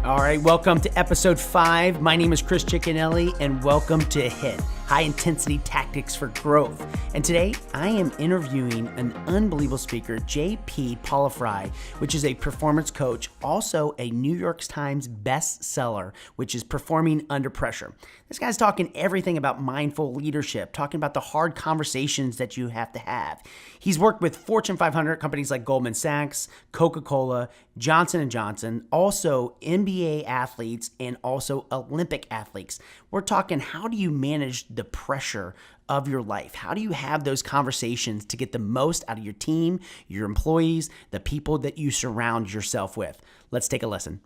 All right, welcome to episode 5. My name is Chris Cicchinelli, and welcome to HIT, High Intensity Tactics for Growth. And today, I am interviewing an unbelievable speaker, Pawliw-Fry, which is a performance coach, also a New York Times bestseller, which is Performing Under Pressure. This guy's talking everything about mindful leadership, talking about the hard conversations that you have to have. He's worked with Fortune 500 companies like Goldman Sachs, Coca-Cola, Johnson & Johnson, also NBA athletes, and also Olympic athletes. We're talking, how do you manage the pressure of your life? How do you have those conversations to get the most out of your team, your employees, the people that you surround yourself with? Let's take a listen.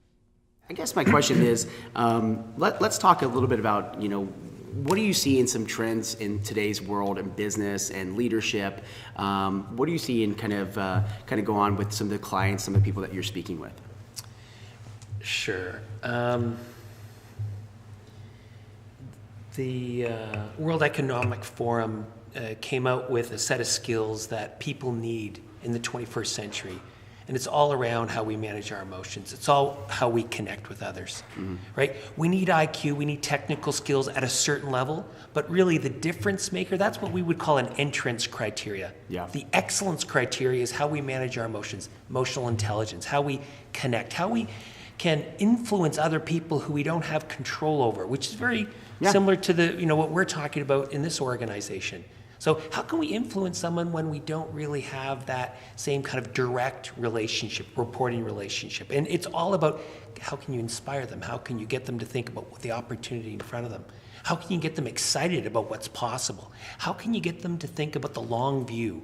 I guess my question is, let's talk a little bit about, what do you see in some trends in today's world in business and leadership? What do you see in kind of go on with some of the clients, some of the people that you're speaking with? Sure. The World Economic Forum came out with a set of skills that people need in the 21st century. And it's all around how we manage our emotions. It's all how we connect with others, right? We need IQ, we need technical skills at a certain level, but really the difference maker, that's what we would call an entrance criteria. Yeah. The excellence criteria is how we manage our emotions, emotional intelligence, how we connect, how we can influence other people who we don't have control over, which is very similar to what we're talking about in this organization. So how can we influence someone when we don't really have that same kind of direct relationship, reporting relationship? And it's all about how can you inspire them? How can you get them to think about the opportunity in front of them? How can you get them excited about what's possible? How can you get them to think about the long view?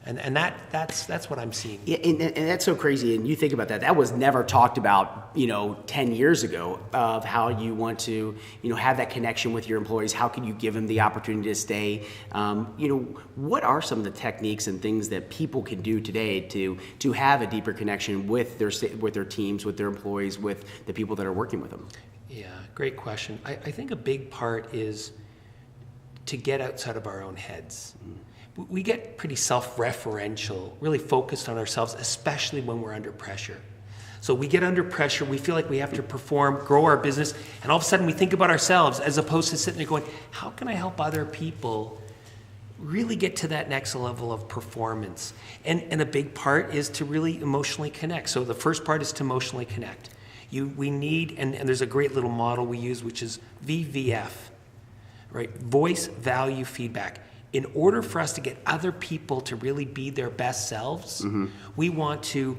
And that's what I'm seeing. Yeah, and that's so crazy. And you think about that. That was never talked about, 10 years ago, of how you want to, have that connection with your employees. How can you give them the opportunity to stay? What are some of the techniques and things that people can do today to have a deeper connection with their teams, with their employees, with the people that are working with them? Yeah, great question. I think a big part is to get outside of our own heads. We get pretty self-referential, really focused on ourselves, especially when we're under pressure. So we get under pressure, we feel like we have to perform, grow our business, and all of a sudden we think about ourselves as opposed to sitting there going, how can I help other people really get to that next level of performance? And a big part is to really emotionally connect. So the first part is to emotionally connect. We need, and there's a great little model we use, which is VVF, right? Voice, value, feedback. In order for us to get other people to really be their best selves, we want to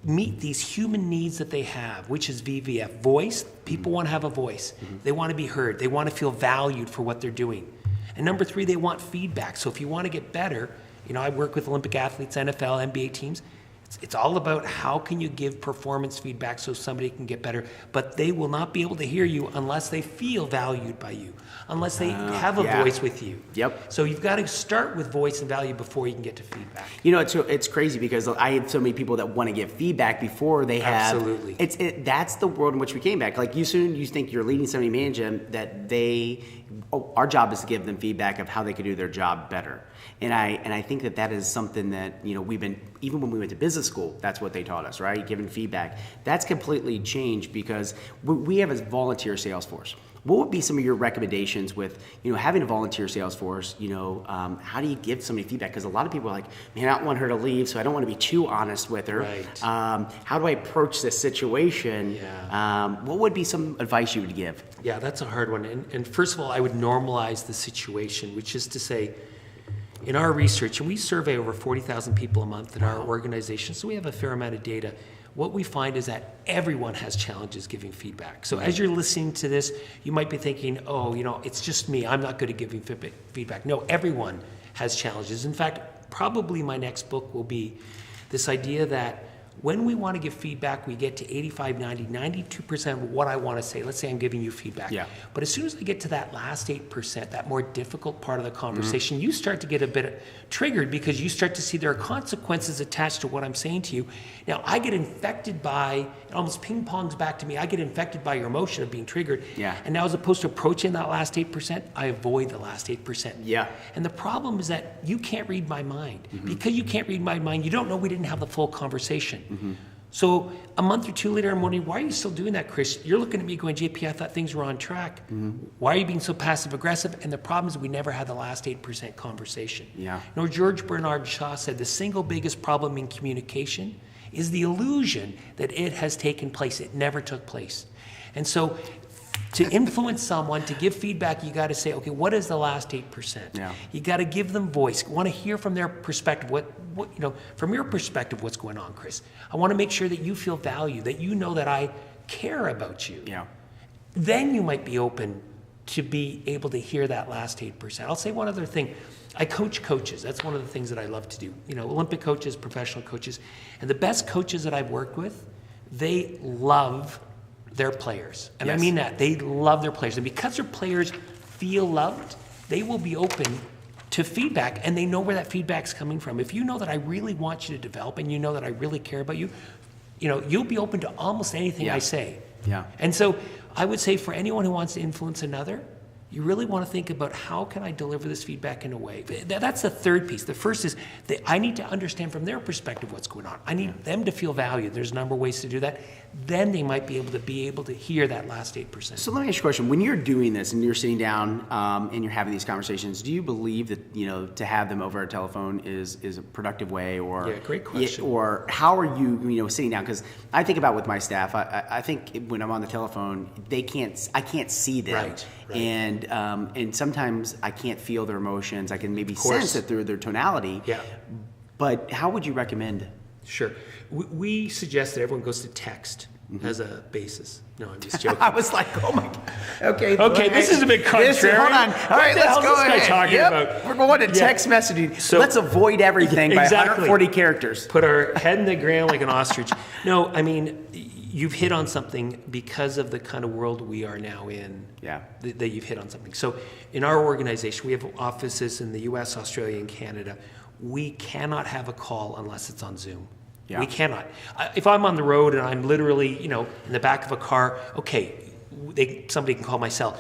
meet these human needs that they have, which is VVF. Voice, people want to have a voice. They want to be heard. They want to feel valued for what they're doing. And number 3, they want feedback. So if you want to get better, I work with Olympic athletes, NFL, NBA teams. It's all about how can you give performance feedback so somebody can get better, but they will not be able to hear you unless they feel valued by you, unless they have a voice with you. Yep. So you've got to start with voice and value before you can get to feedback. It's crazy because I have so many people that want to give feedback before they have. Absolutely. That's the world in which we came back. Like you think you're leading somebody, managing them, that our job is to give them feedback of how they can do their job better. And I think that is something that, we've been, even when we went to business school, that's what they taught us, right? Giving feedback. That's completely changed because we have a volunteer sales force. What would be some of your recommendations with, having a volunteer sales force? How do you give somebody feedback? Because a lot of people are like, man, I don't want her to leave, so I don't want to be too honest with her. Right. How do I approach this situation? Yeah. What would be some advice you would give? Yeah, that's a hard one. And first of all, I would normalize the situation, which is to say, in our research, and we survey over 40,000 people a month in our organization, so we have a fair amount of data. What we find is that everyone has challenges giving feedback. So as you're listening to this, you might be thinking, it's just me. I'm not good at giving feedback. No, everyone has challenges. In fact, probably my next book will be this idea that when we want to give feedback, we get to 85, 90, 92% of what I want to say. Let's say I'm giving you feedback. Yeah. But as soon as I get to that last 8%, that more difficult part of the conversation, you start to get a bit triggered because you start to see there are consequences attached to what I'm saying to you. Now, I get infected by, it almost ping-pongs back to me, I get infected by your emotion of being triggered. Yeah. And now as opposed to approaching that last 8%, I avoid the last 8%. Yeah. And the problem is that you can't read my mind. Because you can't read my mind, you don't know we didn't have the full conversation. So a month or two later, I'm wondering, why are you still doing that, Chris? You're looking at me going, JP, I thought things were on track. Why are you being so passive aggressive? And the problem is we never had the last 8% conversation. Yeah. You know, George Bernard Shaw said the single biggest problem in communication is the illusion that it has taken place. It never took place. And so to influence someone, to give feedback, you got to say, okay, what is the last 8%? Yeah. You got to give them voice. You want to hear from their perspective, what you know, from your perspective, what's going on, Chris. I want to make sure that you feel valued, that you know that I care about you. Yeah. Then you might be open to be able to hear that last 8%. I'll say one other thing. I coach coaches. That's one of the things that I love to do. You know, Olympic coaches, professional coaches, and the best coaches that I've worked with, they love their players. And I mean that. They love their players. And because their players feel loved, they will be open to feedback, and they know where that feedback's coming from. If you know that I really want you to develop and you know that I really care about you, you know, you'll be open to almost anything I say. Yeah. And so I would say for anyone who wants to influence another, you really want to think about how can I deliver this feedback in a way. That's the third piece. The first is that I need to understand from their perspective what's going on. I need them to feel valued. There's a number of ways to do that. Then they might be able to hear that last 8%. So let me ask you a question. When you're doing this and you're sitting down and you're having these conversations, do you believe that, you know, to have them over a telephone is a productive way, or great question. Or how are you, you know, sitting down? Because I think about with my staff, I think when I'm on the telephone, I can't see them, right. And sometimes I can't feel their emotions. I can maybe sense it through their tonality. Yeah. But how would you recommend? Sure. We suggest that everyone goes to text as a basis. No, I'm just joking. I was like, oh my God. Okay, this is a bit contrary. Hold on. All right, let's go ahead. We're going to text messaging. So let's avoid everything by 140 characters. Put our head in the ground like an ostrich. No, I mean, you've hit on something because of the kind of world we are now in. Yeah. That you've hit on something. So in our organization, we have offices in the US, Australia, and Canada. We cannot have a call unless it's on Zoom. Yeah. We cannot. If I'm on the road and I'm literally, you know, in the back of a car, okay, somebody can call my cell.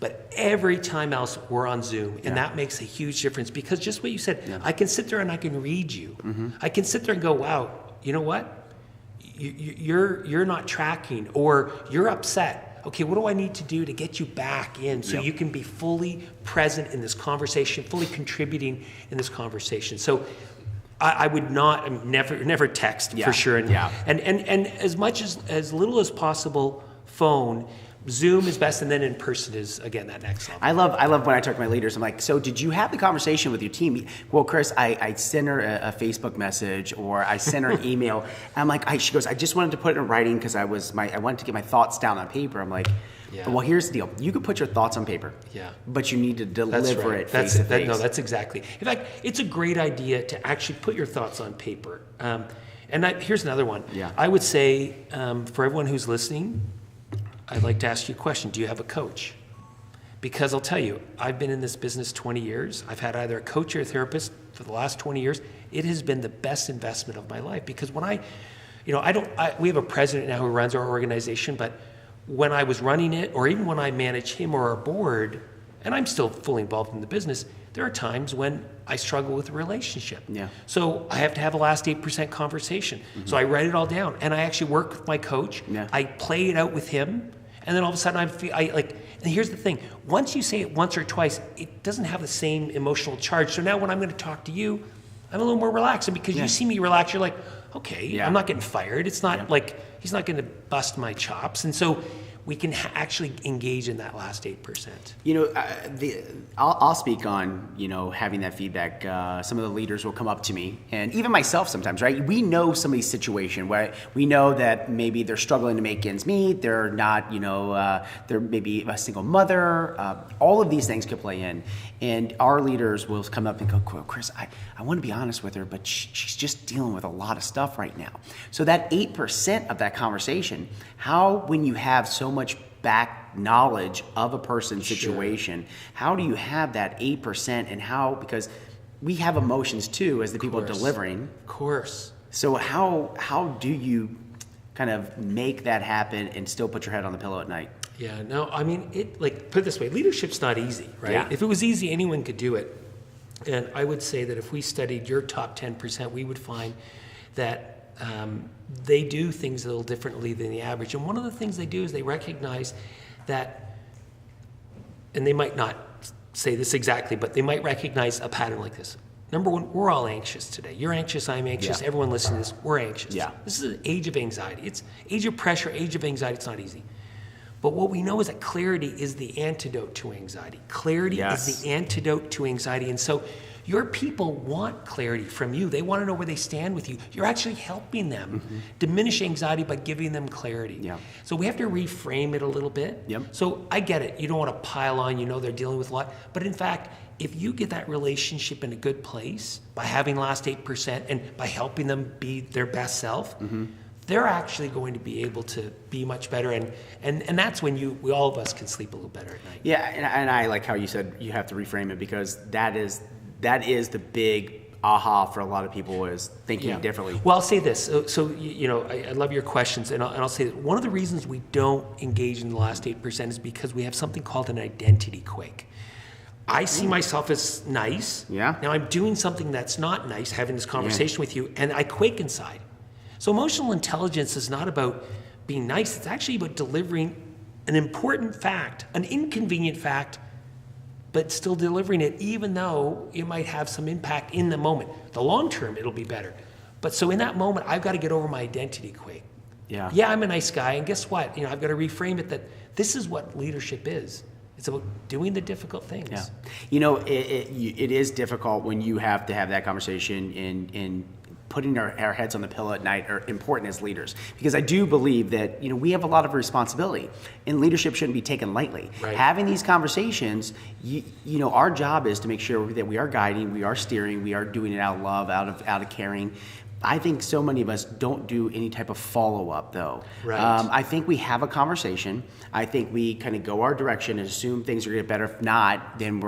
But every time else, we're on Zoom, and that makes a huge difference because just what you said, I can sit there and I can read you. I can sit there and go, wow, you know what? You're not tracking, or you're upset. Okay, what do I need to do to get you back in so you can be fully present in this conversation, fully contributing in this conversation? So I would not, never text for sure. And as much as little as possible, phone. Zoom is best, and then in person is, again, that next level. I love when I talk to my leaders, I'm like, so did you have the conversation with your team? Well, Chris, I sent her a Facebook message, or I sent her an email. And I'm like, she goes, I just wanted to put it in writing because I wanted to get my thoughts down on paper. I'm like, well, here's the deal. You can put your thoughts on paper, but you need to deliver it face to face. No, that's exactly. In fact, it's a great idea to actually put your thoughts on paper. Here's another one. Yeah. I would say for everyone who's listening, I'd like to ask you a question. Do you have a coach? Because I'll tell you, I've been in this business 20 years. I've had either a coach or a therapist for the last 20 years. It has been the best investment of my life because when we have a president now who runs our organization, but when I was running it, or even when I manage him or our board, and I'm still fully involved in the business, there are times when I struggle with a relationship. Yeah. So I have to have a last 8% conversation. So I write it all down, and I actually work with my coach. Yeah. I play it out with him. And then all of a sudden and here's the thing, once you say it once or twice, it doesn't have the same emotional charge. So now when I'm going to talk to you, I'm a little more relaxed. And because you see me relax, you're like, okay, I'm not getting fired. It's not like, he's not going to bust my chops. And so we can actually engage in that last 8%. You know, I'll speak on, you know, having that feedback. Some of the leaders will come up to me, and even myself sometimes, right? We know somebody's situation where we know that maybe they're struggling to make ends meet. They're not, you know, they're maybe a single mother. All of these things could play in. And our leaders will come up and go, Chris, I want to be honest with her, but she's just dealing with a lot of stuff right now. So that 8% of that conversation, when you have so much back knowledge of a person's situation, how do you have that 8% and because we have emotions too as the people delivering. Of course. So how do you kind of make that happen and still put your head on the pillow at night? Yeah, no, I mean, put it this way, leadership's not easy, right? Yeah. If it was easy, anyone could do it. And I would say that if we studied your top 10%, we would find that they do things a little differently than the average. And one of the things they do is they recognize that, and they might not say this exactly, but they might recognize a pattern like this. Number one, we're all anxious today. You're anxious, I'm anxious, everyone listening to this, we're anxious. Yeah. This is an age of anxiety. It's age of pressure, age of anxiety, it's not easy. But what we know is that clarity is the antidote to anxiety. Clarity is the antidote to anxiety. And so your people want clarity from you. They want to know where they stand with you. You're actually helping them diminish anxiety by giving them clarity. Yeah. So we have to reframe it a little bit. Yep. So I get it. You don't want to pile on. You know they're dealing with a lot. But in fact, if you get that relationship in a good place by having last 8% and by helping them be their best self, they're actually going to be able to be much better, and that's when we all of us can sleep a little better at night. Yeah, and I like how you said you have to reframe it, because that is the big aha for a lot of people, is thinking differently. Well, I'll say this. So you know, I love your questions, and I'll say that one of the reasons we don't engage in the last 8% is because we have something called an identity quake. I see myself as nice. Yeah. Now I'm doing something that's not nice, having this conversation with you, and I quake inside. So emotional intelligence is not about being nice. It's actually about delivering an important fact, an inconvenient fact, but still delivering it, even though it might have some impact in the moment. The long term, it'll be better. But so in that moment, I've got to get over my identity quake. Yeah, I'm a nice guy, and guess what? You know, I've got to reframe it that this is what leadership is. It's about doing the difficult things. Yeah. You know, it is difficult when you have to have that conversation, and putting our heads on the pillow at night are important as leaders, because I do believe that, you know, we have a lot of responsibility, and leadership shouldn't be taken lightly. Right. Having these conversations, you know, our job is to make sure that we are guiding, we are steering, we are doing it out of love, out of caring. I think so many of us don't do any type of follow-up, though. Right. I think we have a conversation. I think we kind of go our direction and assume things are going to get better. If not, then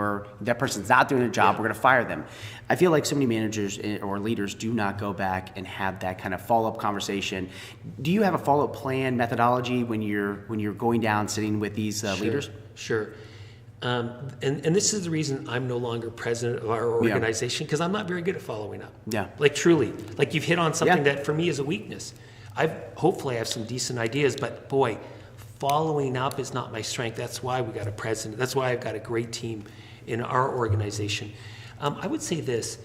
that person's not doing their job. We're going to fire them. I feel like so many managers or leaders do not go back and have that kind of follow-up conversation. Do you have a follow-up plan, methodology when you're going down, sitting with these leaders? Sure. And this is the reason I'm no longer president of our organization, because I'm not very good at following up. Yeah. Like truly, like you've hit on something that for me is a weakness. Hopefully I have some decent ideas, but boy, following up is not my strength. That's why we got a president. That's why I've got a great team in our organization. I would say this,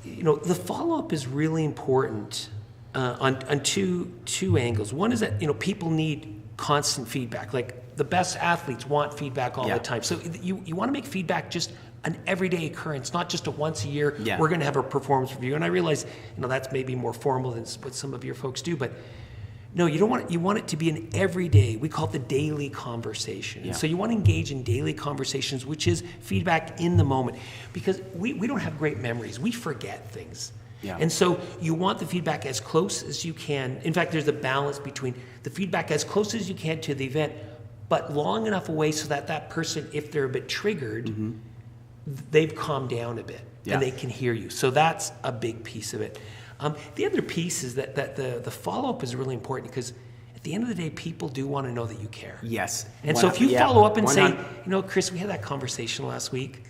you know, the follow-up is really important on two angles. One is that, you know, people need constant feedback. Like the best athletes want feedback all the time. So you want to make feedback just an everyday occurrence, not just a once a year, we're going to have a performance review. And I realize, you know, that's maybe more formal than what some of your folks do, but no, you want it to be an everyday, we call it the daily conversation. And so you want to engage in daily conversations, which is feedback in the moment, because we don't have great memories. We forget things. Yeah. And so you want the feedback as close as you can. In fact, there's a balance between the feedback as close as you can to the event, but long enough away so that person, if they're a bit triggered, they've calmed down a bit and they can hear you. So that's a big piece of it. The other piece is that the follow-up is really important, because at the end of the day, people do want to know that you care. Yes. And so if you follow up and say, you know, Chris, we had that conversation last week.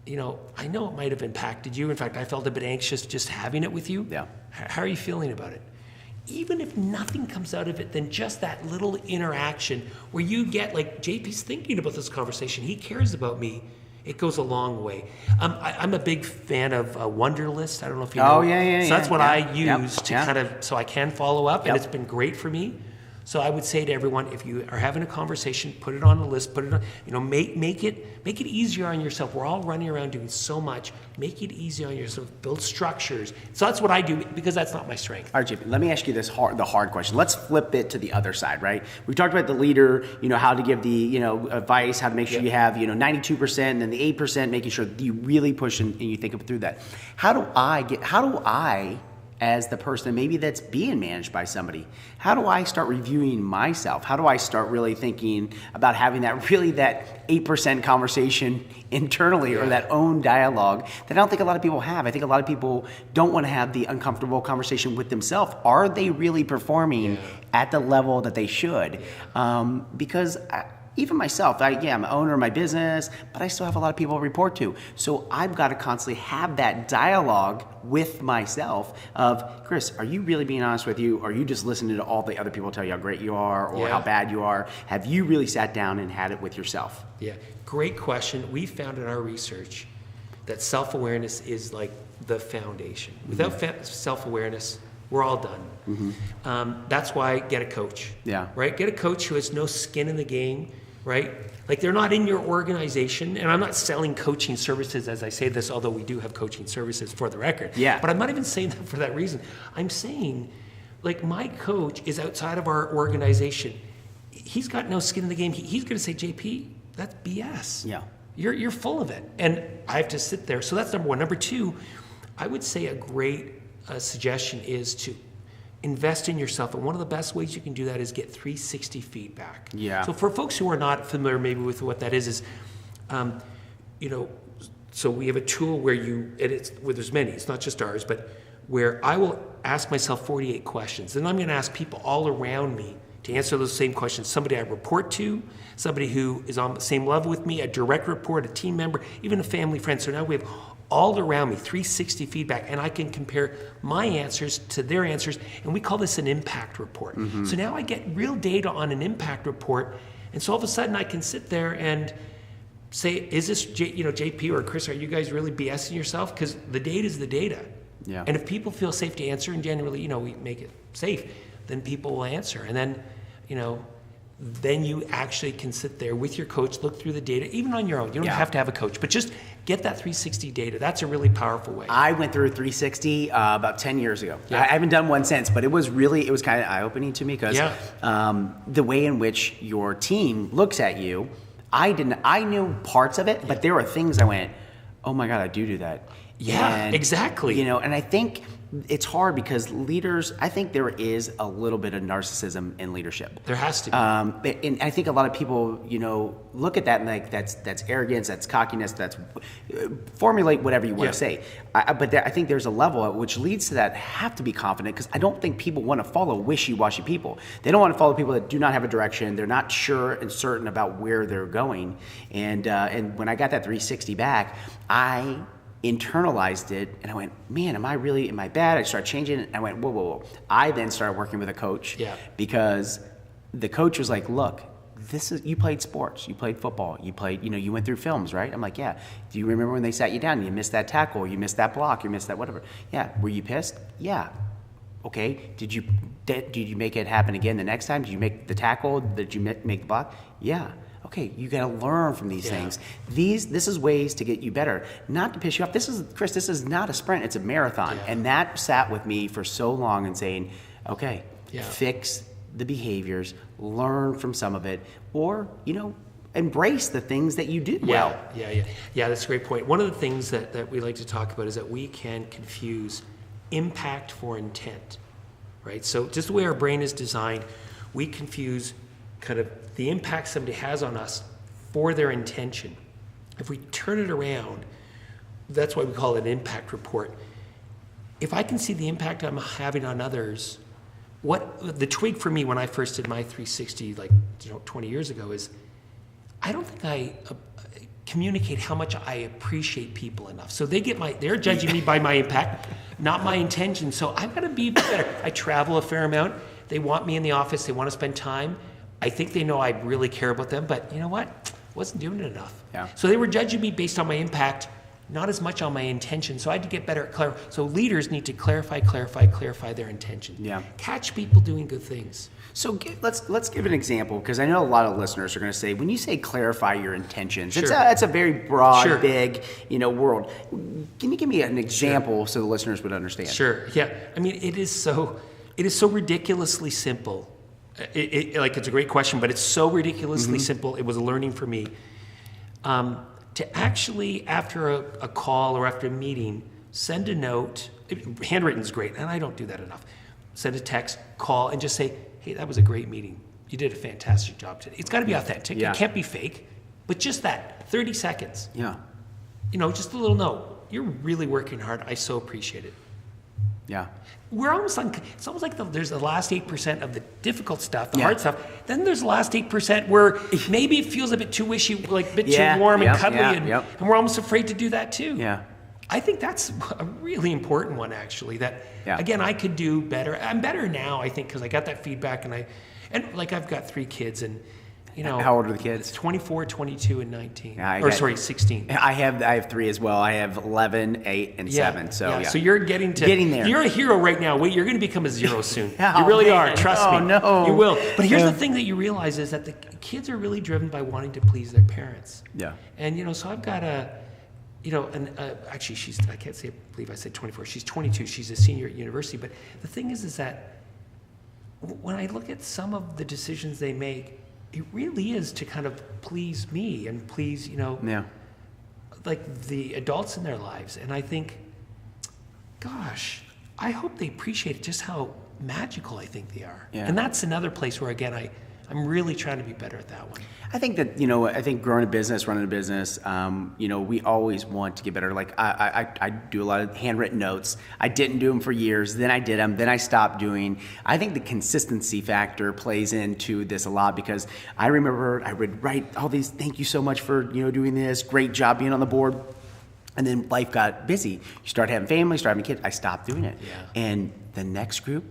You know, I know it might have impacted you. In fact, I felt a bit anxious just having it with you. Yeah. How are you feeling about it? Even if nothing comes out of it, then just that little interaction where you get like, JP's thinking about this conversation, he cares about me, it goes a long way. I'm a big fan of Wunderlist. I don't know if you know. Oh, yeah. So that's what I use to kind of, so I can follow up, and it's been great for me. So I would say to everyone, if you are having a conversation, put it on the list, put it on, you know, make it easier on yourself. We're all running around doing so much. Make it easy on yourself, build structures. So that's what I do, because that's not my strength. All right, JP, let me ask you the hard question. Let's flip it to the other side, right? We talked about the leader, you know, how to give the, you know, advice, how to make sure you have, you know, 92% and then the 8%, making sure you really push and you think through that. How do I as the person maybe that's being managed by somebody, how do I start reviewing myself? How do I start really thinking about having that 8% conversation internally, or that own dialogue that I don't think a lot of people have? I think a lot of people don't want to have the uncomfortable conversation with themselves. Are they really performing at the level that they should? Because even myself, I'm an owner of my business, but I still have a lot of people to report to. So I've got to constantly have that dialogue with myself of, Chris, are you really being honest with you? Or are you just listening to all the other people tell you how great you are or how bad you are? Have you really sat down and had it with yourself? Yeah, great question. We found in our research that self-awareness is like the foundation. Without self-awareness, we're all done. That's why get a coach. Yeah. Right? Get a coach who has no skin in the game, right? Like they're not in your organization. And I'm not selling coaching services as I say this, although we do have coaching services for the record. Yeah. But I'm not even saying that for that reason. I'm saying, like, my coach is outside of our organization. He's got no skin in the game. He's going to say, JP, that's BS. Yeah. You're full of it. And I have to sit there. So that's number one. Number two, I would say a great suggestion is to invest in yourself. And one of the best ways you can do that is get 360 feedback. Yeah. So for folks who are not familiar maybe with what that is, so we have a tool where there's many, it's not just ours, but where I will ask myself 48 questions. And I'm going to ask people all around me to answer those same questions. Somebody I report to, somebody who is on the same level with me, a direct report, a team member, even a family friend. So now we have all around me 360 feedback, and I can compare my answers to their answers, and we call this an impact report. So now I get real data on an impact report, and so all of a sudden I can sit there and say, is this JP or Chris, are you guys really BSing yourself? Because the data is the data. Yeah. And if people feel safe to answer, and generally, we make it safe, then people will answer. And then, then you actually can sit there with your coach, look through the data, even on your own. You don't have to have a coach, but just get that 360 data. That's a really powerful way. I went through 360 about 10 years ago. Yeah. I haven't done one since, but it was kind of eye-opening to me because the way in which your team looks at you, I knew parts of it, but there were things I went, oh my God, I do that. Yeah, and, exactly. And I think it's hard because leaders, I think there is a little bit of narcissism in leadership. There has to be. And I think a lot of people, look at that and like, that's arrogance, that's cockiness, that's formulate whatever you want to say. But I think there's a level which leads to that have to be confident, because I don't think people want to follow wishy-washy people. They don't want to follow people that do not have a direction. They're not sure and certain about where they're going. And when I got that 360 back, I internalized it and I went, man, am I bad? I started changing it and I went, whoa. I then started working with a coach because the coach was like, look, you played sports, you played football, you played, you went through films, right? I'm like, yeah. Do you remember when they sat you down and you missed that tackle, or you missed that block, you missed that whatever? Yeah. Were you pissed? Yeah. Okay. Did you make it happen again the next time? Did you make the tackle? Did you make the block? Yeah. Okay, you got to learn from these things. This is ways to get you better, not to piss you off. Chris, this is not a sprint, it's a marathon. And that sat with me for so long and saying, okay, fix the behaviors, learn from some of it, or, embrace the things that you do well. Yeah, that's a great point. One of the things that we like to talk about is that we can confuse impact for intent, right? So just the way our brain is designed, we confuse kind of the impact somebody has on us for their intention. If we turn it around, that's why we call it an impact report. If I can see the impact I'm having on others, what the twig for me when I first did my 360, 20 years ago, is I don't think I communicate how much I appreciate people enough. So they're judging me by my impact, not my intention. So I've got to be better. I travel a fair amount. They want me in the office. They want to spend time. I think they know I really care about them, but you know what? Wasn't doing it enough. Yeah. So they were judging me based on my impact, not as much on my intention. So I had to get better at clarifying. So leaders need to clarify their intention. Yeah. Catch people doing good things. So let's give an example, because I know a lot of listeners are going to say, when you say clarify your intentions, Sure. it's a very broad, Sure. big, world. Can you give me an example so the listeners would understand? Sure. Yeah. I mean, it is so ridiculously simple. It's a great question, but it's so ridiculously simple. It was a learning for me. To actually, after a call or after a meeting, send a note. Handwritten is great, and I don't do that enough. Send a text, call, and just say, hey, that was a great meeting. You did a fantastic job today. It's got to be authentic. Yeah. It can't be fake. But just that, 30 seconds. Yeah. Just a little note. You're really working hard. I so appreciate it. Yeah. We're almost it's almost like there's the last 8% of the difficult stuff, the hard stuff. Then there's the last 8% where maybe it feels a bit too wishy, like a bit too warm and cuddly, and we're almost afraid to do that too. Yeah. I think that's a really important one, actually, that, again, I could do better. I'm better now, I think, because I got that feedback, and I've got 3 kids, and, you know. How old are the kids? 24, 22, and 19. Yeah, 16. I have 3 as well. I have 11, 8, and 7. So So you're getting there. You're a hero right now. Wait, you're going to become a 0 soon. You really are. Trust me. No. You will. But here's the thing that you realize is that the kids are really driven by wanting to please their parents. Yeah. And, you know, so I've got actually, I can't say, I believe I said 24. She's 22. She's a senior at university. But the thing is that when I look at some of the decisions they make, it really is to kind of please me and please, like the adults in their lives. And I think, gosh, I hope they appreciate just how magical I think they are. Yeah. And that's another place where, again, I'm really trying to be better at that one. I think that, growing a business, running a business, we always want to get better. Like I do a lot of handwritten notes. I didn't do them for years. Then I did them. Then I stopped doing. I think the consistency factor plays into this a lot, because I remember I would write all these, thank you so much for, doing this. Great job being on the board. And then life got busy. You start having family, start having kids. I stopped doing it. Yeah. And the next group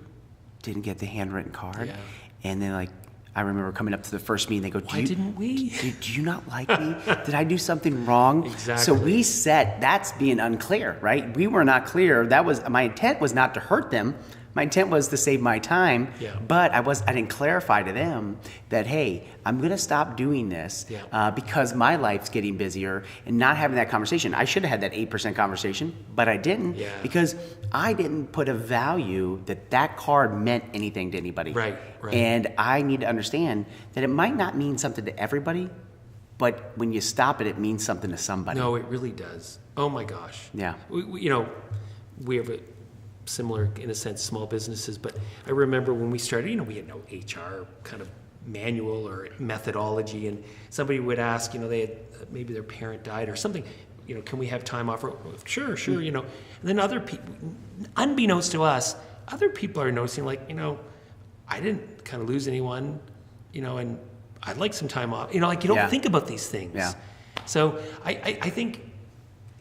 didn't get the handwritten card. Yeah. And then I remember coming up to the first meeting, they go, Why didn't we? Do you not like me? Did I do something wrong? Exactly. So we said, that's being unclear, right? We were not clear. My intent was not to hurt them. My intent was to save my time, but I didn't clarify to them that, hey, I'm going to stop doing this because my life's getting busier, and not having that conversation. I should have had that 8% conversation, but I didn't because I didn't put a value that card meant anything to anybody. Right. And I need to understand that it might not mean something to everybody, but when you stop it, it means something to somebody. No, it really does. Oh my gosh. Yeah. We have a similar, in a sense, small businesses, but I remember when we started, we had no HR kind of manual or methodology, and somebody would ask, they had maybe their parent died or something, can we have time off? Sure, and then other people, unbeknownst to us, other people are noticing, I didn't kind of lose anyone, and I'd like some time off, you don't think about these things. Yeah. So I think.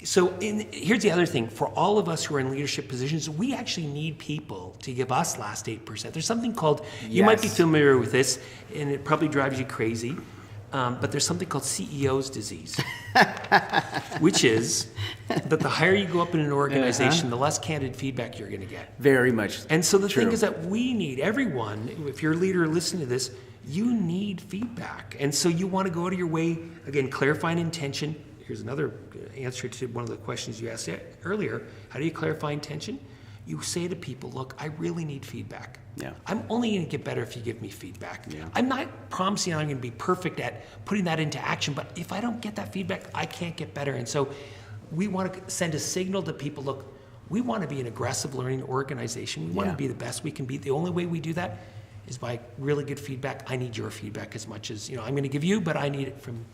So here's the other thing. For all of us who are in leadership positions, we actually need people to give us last 8%. There's something called, you might be familiar with this, and it probably drives you crazy, but there's something called CEO's disease, which is that the higher you go up in an organization, the less candid feedback you're going to get. Very much. And so the thing is that we need, everyone, if you're a leader listening to this, you need feedback. And so you want to go out of your way, again, clarifying intention. Here's another answer to one of the questions you asked earlier. How do you clarify intention? You say to people, look, I really need feedback. Yeah. I'm only going to get better if you give me feedback. Yeah. I'm not promising I'm going to be perfect at putting that into action, but if I don't get that feedback, I can't get better. And so we want to send a signal to people, look, we want to be an aggressive learning organization. We want to be the best we can be. The only way we do that is by really good feedback. I need your feedback as much as, I'm going to give you, but I need it from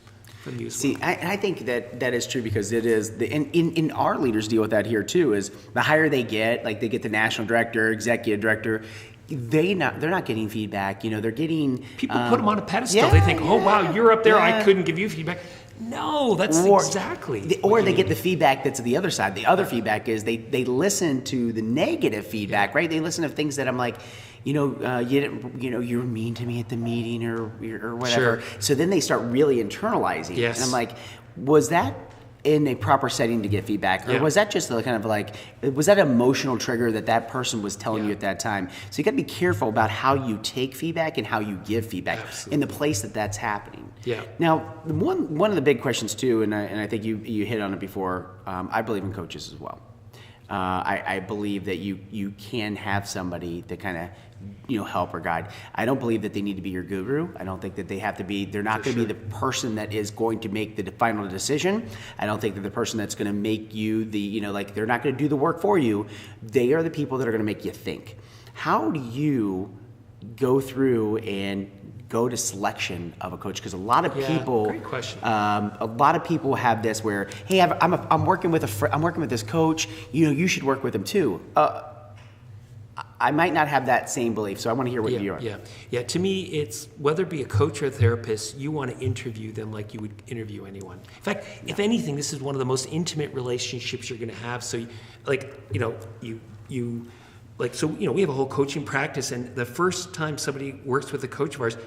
you as well. See, I think that is true, because it is, in our leaders deal with that here too, is the higher they get, like they get the national director, executive director, they're not getting feedback. They're getting... People put them on a pedestal. They think, oh, wow, you're up there. I couldn't give you feedback. No, that's exactly. They get the feedback that's the other side. The other feedback is they listen to the negative feedback, right? They listen to things that I'm like, you were mean to me at the meeting or whatever. Sure. So then they start really internalizing. Yes. And I'm like, was that in a proper setting to get feedback? Or was that just was that an emotional trigger that person was telling you at that time? So you got to be careful about how you take feedback and how you give feedback in the place that's happening. Yeah. Now, one of the big questions too, and I think you hit on it before, I believe in coaches as well. I believe that you can have somebody that kind of help or guide. I don't believe that they need to be your guru. I don't think that they're not going to be the person that is going to make the final decision. I don't think that the person that's going to make you they're not going to do the work for you. They are the people that are going to make you think. How do you go through and go to selection of a coach? Because a lot of people, great question. A lot of people have this where, hey, I'm working with I'm working with this coach. You should work with him too. I might not have that same belief, so I want to hear what you are. Yeah. To me, it's whether it be a coach or a therapist, you want to interview them like you would interview anyone. In fact, if anything, this is one of the most intimate relationships you're going to have. So, we have a whole coaching practice, and the first time somebody works with a coach of ours,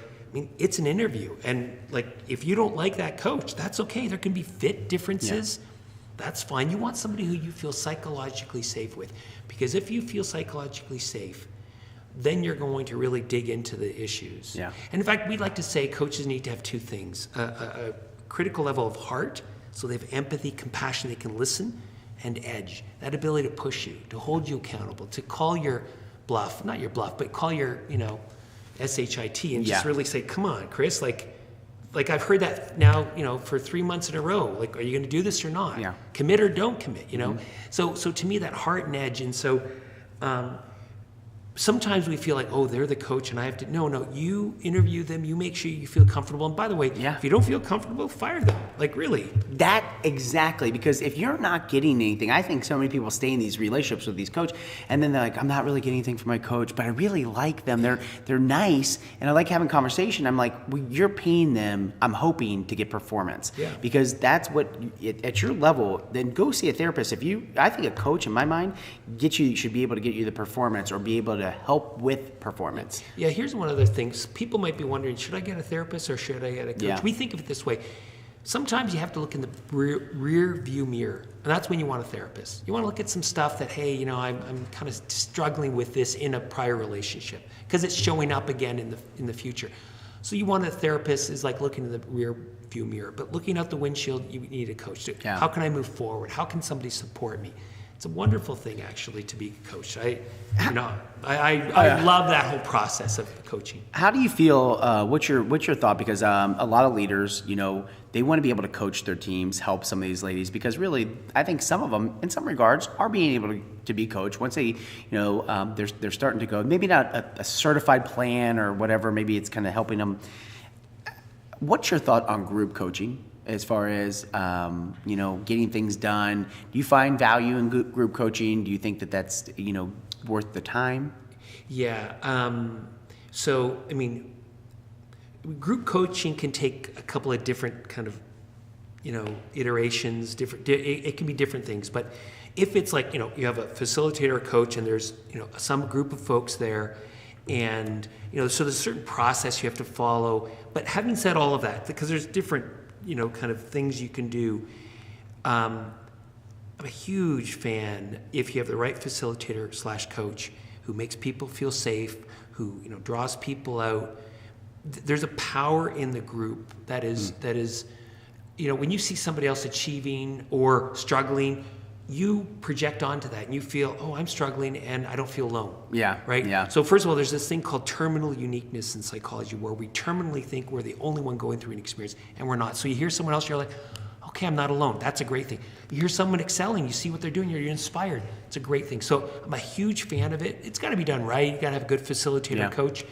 it's an interview. And if you don't like that coach, that's okay. There can be fit differences. Yeah. That's fine. You want somebody who you feel psychologically safe with. Because if you feel psychologically safe, then you're going to really dig into the issues. Yeah. And in fact, we'd like to say coaches need to have two things. A critical level of heart, so they have empathy, compassion, they can listen, and edge. That ability to push you, to hold you accountable, to call your bluff, not your bluff, but call your, SHIT and just really say, come on, Chris, I've heard that now, for 3 months in a row. Are you going to do this or not? Yeah. Commit or don't commit, So to me, that heart and edge. And so sometimes we feel like, oh, they're the coach and I have to, no, you interview them, you make sure you feel comfortable. And by the way, if you don't feel comfortable, fire them. Really. That exactly, because if you're not getting anything, I think so many people stay in these relationships with these coaches and then they're like, I'm not really getting anything from my coach, but I really like them. They're nice and I like having conversation. I'm like, well, you're paying them, I'm hoping to get performance. Yeah. Because that's what, at your level, then go see a therapist. I think a coach in my mind should be able to get you the performance or be able to help with performance. Yeah, here's one other thing. People might be wondering, should I get a therapist or should I get a coach? Yeah. We think of it this way. Sometimes you have to look in the rear view mirror, and that's when you want a therapist. You want to look at some stuff that, hey, I'm kind of struggling with this in a prior relationship because it's showing up again in the future. So you want a therapist is like looking in the rear view mirror, but looking out the windshield, you need a coach. Yeah. How can I move forward? How can somebody support me? It's a wonderful thing, actually, to be coached. I love that whole process of coaching. How do you feel? What's your thought? Because a lot of leaders, they want to be able to coach their teams, help some of these ladies. Because really, I think some of them, in some regards, are being able to be coached once they, they're starting to go. Maybe not a certified plan or whatever. Maybe it's kind of helping them. What's your thought on group coaching? As far as, getting things done, do you find value in group coaching? Do you think that that's, worth the time? Yeah. Group coaching can take a couple of different kind of, iterations, it can be different things. But if it's like, you have a facilitator or coach and there's, some group of folks there and, so there's a certain process you have to follow. But having said all of that, because there's different kind of things you can do. I'm a huge fan if you have the right facilitator / coach who makes people feel safe, who draws people out. There's a power in the group that is when you see somebody else achieving or struggling, you project onto that and you feel, oh, I'm struggling and I don't feel alone. Yeah. Right? Yeah. So first of all, there's this thing called terminal uniqueness in psychology where we terminally think we're the only one going through an experience and we're not. So you hear someone else, you're like, okay, I'm not alone. That's a great thing. You hear someone excelling, you see what they're doing, you're inspired. It's a great thing. So I'm a huge fan of it. It's got to be done right. You got to have a good facilitator coach.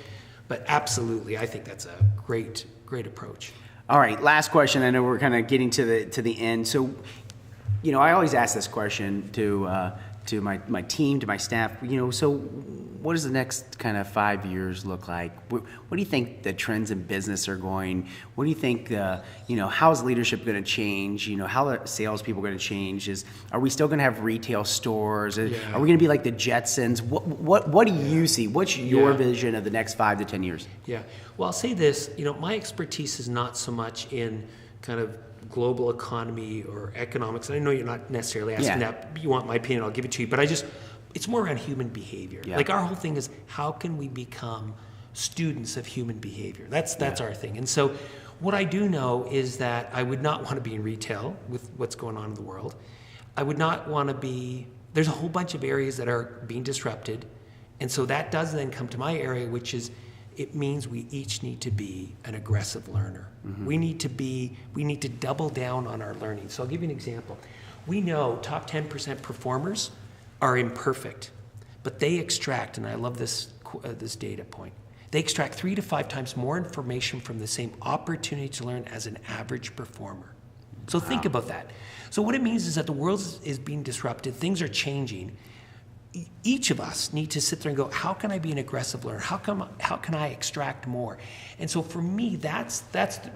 But absolutely, I think that's a great approach. All right, last question. I know we're kind of getting to the end. So, I always ask this question to my team, to my staff. So what does the next kind of 5 years look like? What do you think the trends in business are going? What do you think how's leadership going to change? How the salespeople are going to change? Are we still going to have retail stores? Are we going to be like the Jetsons? What do you see? What's your vision of the next 5 to 10 years? Yeah. Well, I'll say this. My expertise is not so much in kind of global economy or economics. And I know you're not necessarily asking that. You want my opinion, I'll give it to you. But it's more around human behavior. Yeah. Our whole thing is how can we become students of human behavior? That's our thing. And so what I do know is that I would not want to be in retail with what's going on in the world. I would not want to be, there's a whole bunch of areas that are being disrupted. And so that does then come to my area, which is it means we each need to be an aggressive learner. Mm-hmm. We need to double down on our learning. So I'll give you an example. We know top 10% performers are imperfect, but they extract, and I love this data point, they extract 3 to 5 times more information from the same opportunity to learn as an average performer. So think about that. So what it means is that the world is being disrupted, things are changing. each of us need to sit there and go, how can I be an aggressive learner? How can I extract more? And so for me, that's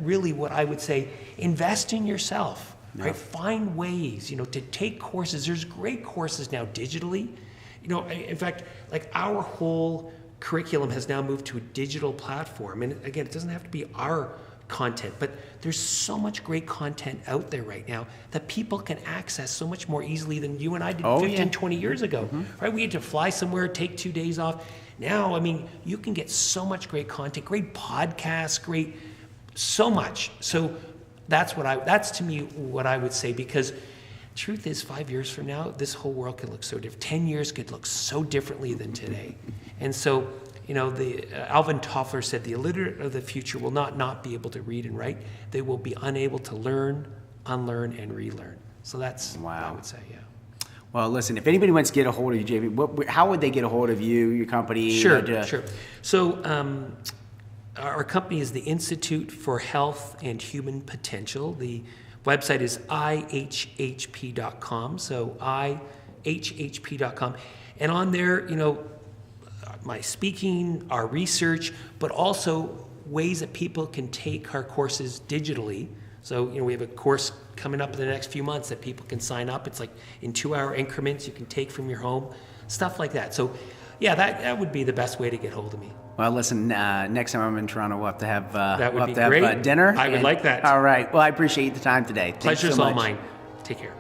really what I would say. Invest in yourself, right? Find ways, to take courses. There's great courses now digitally. In fact, like our whole curriculum has now moved to a digital platform. And again, it doesn't have to be our content, but there's so much great content out there right now that people can access so much more easily than you and I did 20 years ago, right? We had to fly somewhere, take 2 days off. Now, you can get so much great content, great podcasts, so much. So that's to me what I would say, because truth is 5 years from now, this whole world could look so different. 10 years could look so differently than today. And so, Alvin Toffler said the illiterate of the future will not be able to read and write. They will be unable to learn, unlearn, and relearn. So that's what I would say, yeah. Well, listen, if anybody wants to get a hold of you, JP, how would they get a hold of you, your company? Sure. So our company is the Institute for Health and Human Potential. The website is ihhp.com, so ihhp.com. And on there, my speaking, our research, but also ways that people can take our courses digitally. So, we have a course coming up in the next few months that people can sign up. It's like in 2-hour increments you can take from your home, stuff like that. So, yeah, that would be the best way to get hold of me. Well, listen, next time I'm in Toronto, we'll have to have, that would be great. Dinner. I would like that. All right. Well, I appreciate the time today. Pleasure's all mine. Take care.